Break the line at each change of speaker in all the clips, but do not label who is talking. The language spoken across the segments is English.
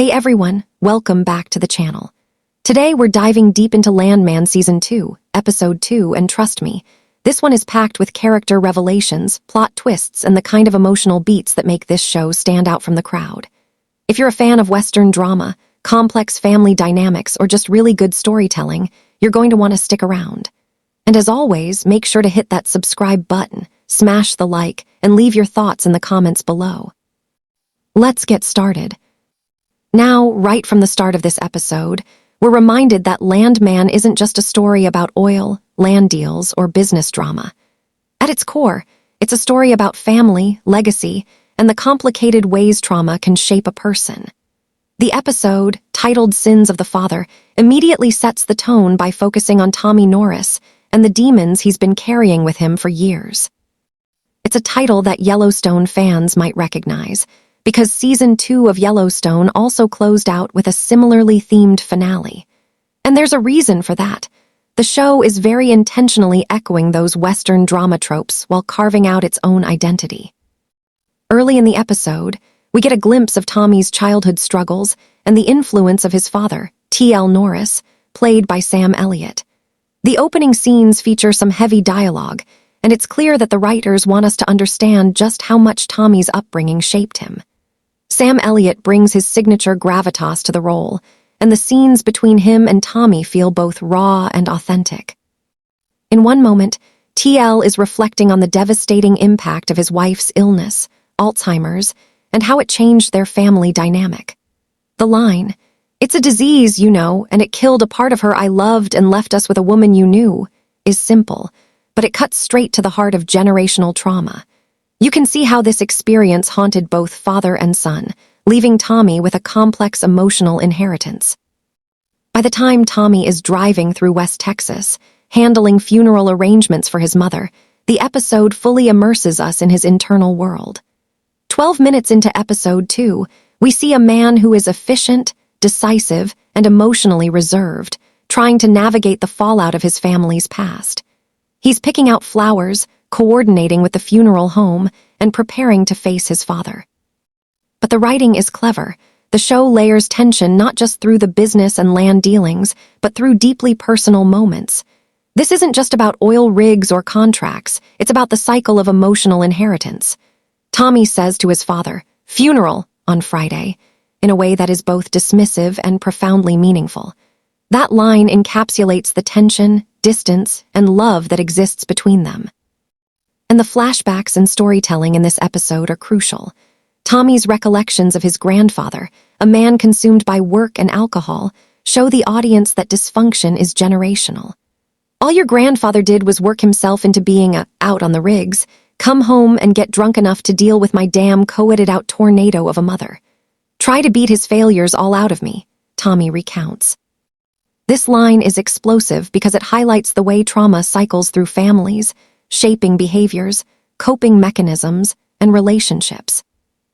Hey everyone, welcome back to the channel. Today we're diving deep into Landman Season 2, Episode 2, and trust me, this one is packed with character revelations, plot twists, and the kind of emotional beats that make this show stand out from the crowd. If you're a fan of Western drama, complex family dynamics, or just really good storytelling, you're going to want to stick around. And as always, make sure to hit that subscribe button, smash the like, and leave your thoughts in the comments below. Let's get started. Now, right from the start of this episode, we're reminded that Landman isn't just a story about oil, land deals, or business drama. At its core, it's a story about family, legacy, and the complicated ways trauma can shape a person. The episode, titled Sins of the Father, immediately sets the tone by focusing on Tommy Norris and the demons he's been carrying with him for years. It's a title that Yellowstone fans might recognize, because Season 2 of Yellowstone also closed out with a similarly themed finale. And there's a reason for that. The show is very intentionally echoing those Western drama tropes while carving out its own identity. Early in the episode, we get a glimpse of Tommy's childhood struggles and the influence of his father, TL Norris, played by Sam Elliott. The opening scenes feature some heavy dialogue, and it's clear that the writers want us to understand just how much Tommy's upbringing shaped him. Sam Elliott brings his signature gravitas to the role, and the scenes between him and Tommy feel both raw and authentic. In one moment, TL is reflecting on the devastating impact of his wife's illness, Alzheimer's, and how it changed their family dynamic. The line, "It's a disease, you know, and it killed a part of her I loved and left us with a woman you knew," is simple, but it cuts straight to the heart of generational trauma. You can see how this experience haunted both father and son, leaving Tommy with a complex emotional inheritance. By the time Tommy is driving through West Texas, handling funeral arrangements for his mother, the episode fully immerses us in his internal world. 12 minutes into Episode 2, we see a man who is efficient, decisive, and emotionally reserved, trying to navigate the fallout of his family's past. He's picking out flowers, coordinating with the funeral home, and preparing to face his father. But the writing is clever. The show layers tension not just through the business and land dealings, but through deeply personal moments. This isn't just about oil rigs or contracts, it's about the cycle of emotional inheritance. Tommy says to his father, "Funeral," on Friday, in a way that is both dismissive and profoundly meaningful. That line encapsulates the tension, distance, and love that exists between them. And the flashbacks and storytelling in this episode are crucial. Tommy's recollections of his grandfather, a man consumed by work and alcohol, show the audience that dysfunction is generational. All your grandfather did was work himself into being out on the rigs, come home and get drunk enough to deal with my damn co-edited-out tornado of a mother. Try to beat his failures all out of me, Tommy recounts. This line is explosive because it highlights the way trauma cycles through families, shaping behaviors, coping mechanisms, and relationships.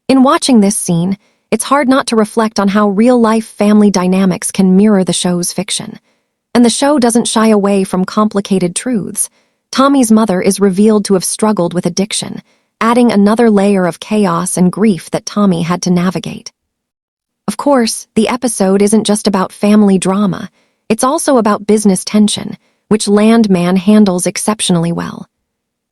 In watching this scene, it's hard not to reflect on how real-life family dynamics can mirror the show's fiction. And the show doesn't shy away from complicated truths. Tommy's mother is revealed to have struggled with addiction, adding another layer of chaos and grief that Tommy had to navigate. Of course, the episode isn't just about family drama. It's also about business tension, which Landman handles exceptionally well.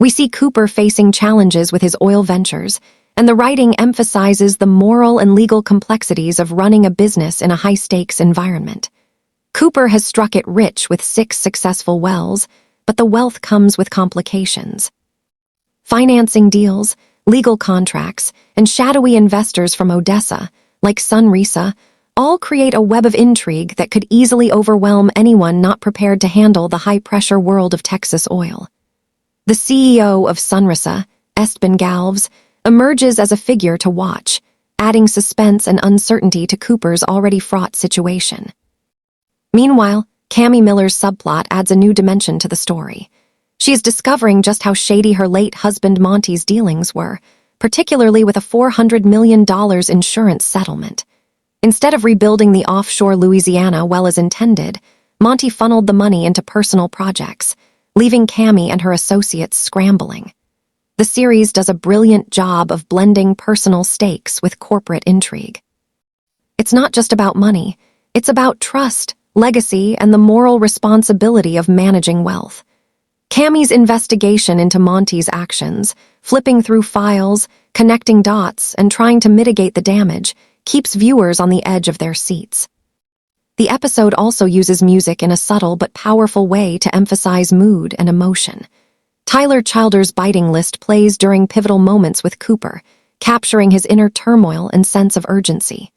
We see Cooper facing challenges with his oil ventures, and the writing emphasizes the moral and legal complexities of running a business in a high-stakes environment. Cooper has struck it rich with 6 successful wells, but the wealth comes with complications. Financing deals, legal contracts, and shadowy investors from Odessa, like Sunrisa, all create a web of intrigue that could easily overwhelm anyone not prepared to handle the high-pressure world of Texas oil. The CEO of Sunrisa, Esteban Galvez, emerges as a figure to watch, adding suspense and uncertainty to Cooper's already fraught situation. Meanwhile, Cammy Miller's subplot adds a new dimension to the story. She is discovering just how shady her late husband Monty's dealings were, particularly with a $400 million insurance settlement. Instead of rebuilding the offshore Louisiana well as intended, Monty funneled the money into personal projects, leaving Cammy and her associates scrambling. The series does a brilliant job of blending personal stakes with corporate intrigue. It's not just about money. It's about trust, legacy, and the moral responsibility of managing wealth. Cammy's investigation into Monty's actions, flipping through files, connecting dots, and trying to mitigate the damage, keeps viewers on the edge of their seats. The episode also uses music in a subtle but powerful way to emphasize mood and emotion. Tyler Childers' Biting List plays during pivotal moments with Cooper, capturing his inner turmoil and sense of urgency.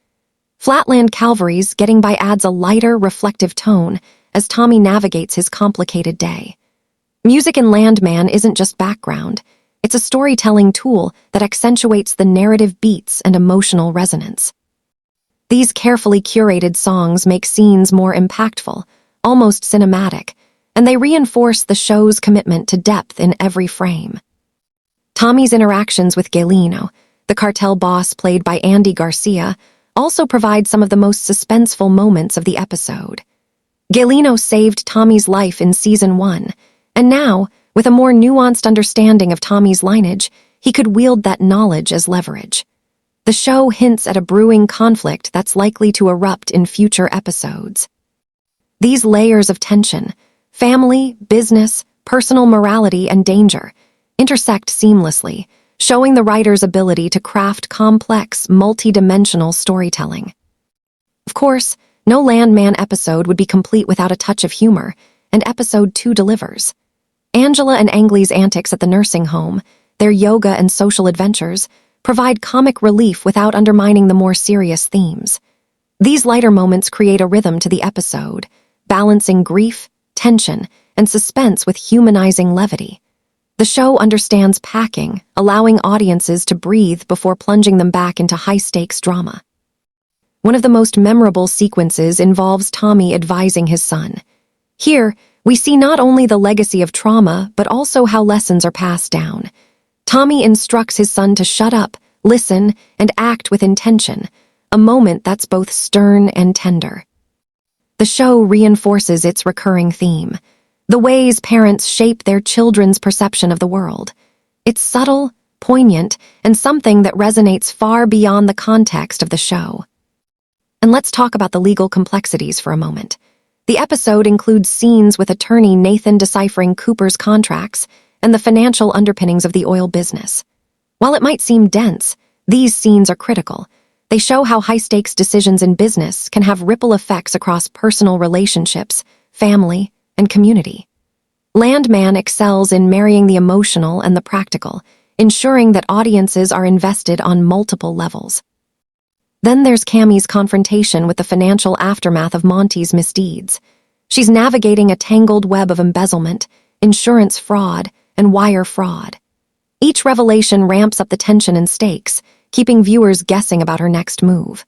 Flatland Calvary's Getting By adds a lighter, reflective tone as Tommy navigates his complicated day. Music in Landman isn't just background. It's a storytelling tool that accentuates the narrative beats and emotional resonance. These carefully curated songs make scenes more impactful, almost cinematic, and they reinforce the show's commitment to depth in every frame. Tommy's interactions with Galino, the cartel boss played by Andy Garcia, also provide some of the most suspenseful moments of the episode. Galino saved Tommy's life in Season 1, and now, with a more nuanced understanding of Tommy's lineage, he could wield that knowledge as leverage. The show hints at a brewing conflict that's likely to erupt in future episodes. These layers of tension, family, business, personal morality, and danger, intersect seamlessly, showing the writer's ability to craft complex, multi-dimensional storytelling. Of course, no Landman episode would be complete without a touch of humor, and Episode 2 delivers. Angela and Angley's antics at the nursing home, their yoga and social adventures, provide comic relief without undermining the more serious themes. These lighter moments create a rhythm to the episode, balancing grief, tension, and suspense with humanizing levity. The show understands packing, allowing audiences to breathe before plunging them back into high-stakes drama. One of the most memorable sequences involves Tommy advising his son. Here, we see not only the legacy of trauma, but also how lessons are passed down. Tommy instructs his son to shut up, listen, and act with intention, a moment that's both stern and tender. The show reinforces its recurring theme, the ways parents shape their children's perception of the world. It's subtle, poignant, and something that resonates far beyond the context of the show. And let's talk about the legal complexities for a moment. The episode includes scenes with attorney Nathan deciphering Cooper's contracts and the financial underpinnings of the oil business. While it might seem dense, these scenes are critical. They show how high-stakes decisions in business can have ripple effects across personal relationships, family, and community. Landman excels in marrying the emotional and the practical, ensuring that audiences are invested on multiple levels. Then there's Cammy's confrontation with the financial aftermath of Monty's misdeeds. She's navigating a tangled web of embezzlement, insurance fraud, and wire fraud. Each revelation ramps up the tension and stakes, keeping viewers guessing about her next move.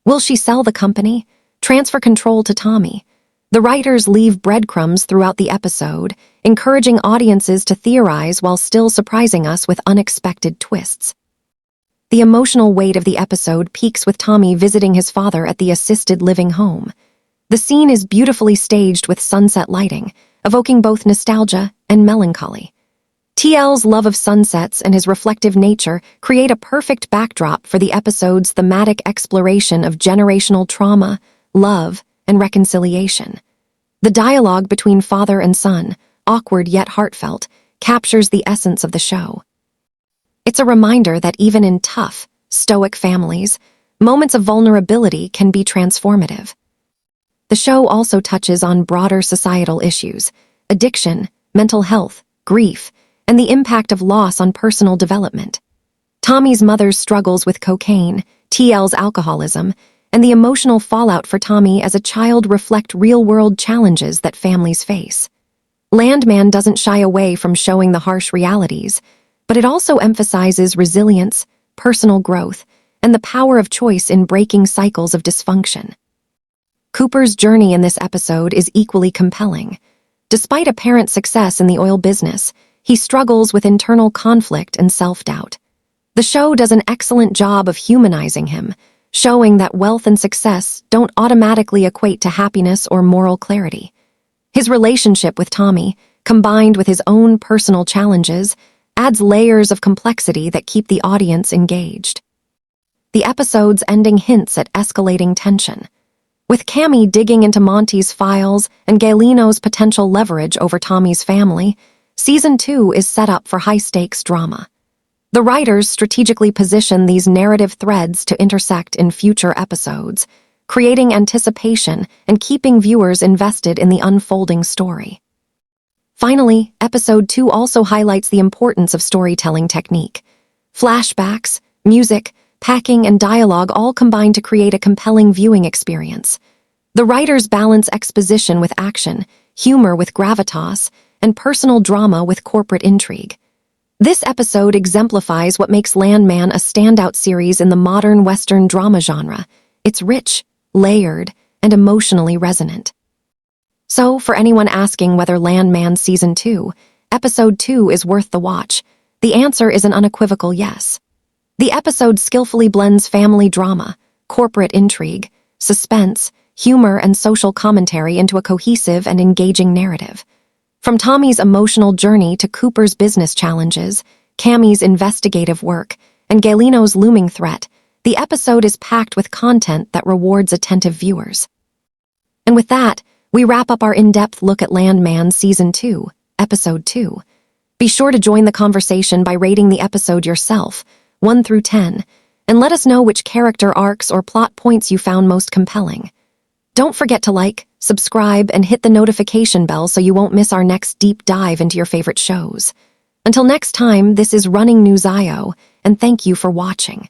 Will she sell the company? Transfer control to Tommy? The writers leave breadcrumbs throughout the episode, encouraging audiences to theorize while still surprising us with unexpected twists. The emotional weight of the episode peaks with Tommy visiting his father at the assisted living home. The scene is beautifully staged with sunset lighting, evoking both nostalgia and melancholy. TL's love of sunsets and his reflective nature create a perfect backdrop for the episode's thematic exploration of generational trauma, love, and reconciliation. The dialogue between father and son, awkward yet heartfelt, captures the essence of the show. It's a reminder that even in tough, stoic families, moments of vulnerability can be transformative. The show also touches on broader societal issues: addiction, mental health, grief, and the impact of loss on personal development. Tommy's mother's struggles with cocaine, TL's alcoholism, and the emotional fallout for Tommy as a child reflect real-world challenges that families face. Landman doesn't shy away from showing the harsh realities, but it also emphasizes resilience, personal growth, and the power of choice in breaking cycles of dysfunction. Cooper's journey in this episode is equally compelling. Despite apparent success in the oil business, he struggles with internal conflict and self-doubt. The show does an excellent job of humanizing him, showing that wealth and success don't automatically equate to happiness or moral clarity. His relationship with Tommy, combined with his own personal challenges, adds layers of complexity that keep the audience engaged. the episode's ending hints at escalating tension. With Cammy digging into Monty's files and Galino's potential leverage over Tommy's family, Season 2 is set up for high-stakes drama. The writers strategically position these narrative threads to intersect in future episodes, creating anticipation and keeping viewers invested in the unfolding story. Finally, Episode 2 also highlights the importance of storytelling technique. Flashbacks, music, packing, and dialogue all combine to create a compelling viewing experience. The writers balance exposition with action, humor with gravitas, and personal drama with corporate intrigue. This episode exemplifies what makes Landman a standout series in the modern Western drama genre. It's rich, layered, and emotionally resonant. So, for anyone asking whether Landman Season 2, Episode 2 is worth the watch, the answer is an unequivocal yes. The episode skillfully blends family drama, corporate intrigue, suspense, humor, and social commentary into a cohesive and engaging narrative. From Tommy's emotional journey to Cooper's business challenges, Cammy's investigative work, and Galino's looming threat, the episode is packed with content that rewards attentive viewers. And with that, we wrap up our in-depth look at Landman Season 2, Episode 2. Be sure to join the conversation by rating the episode yourself, 1 through 10, and let us know which character arcs or plot points you found most compelling. Don't forget to like, subscribe, and hit the notification bell so you won't miss our next deep dive into your favorite shows. Until next time, this is Running News IO, and thank you for watching.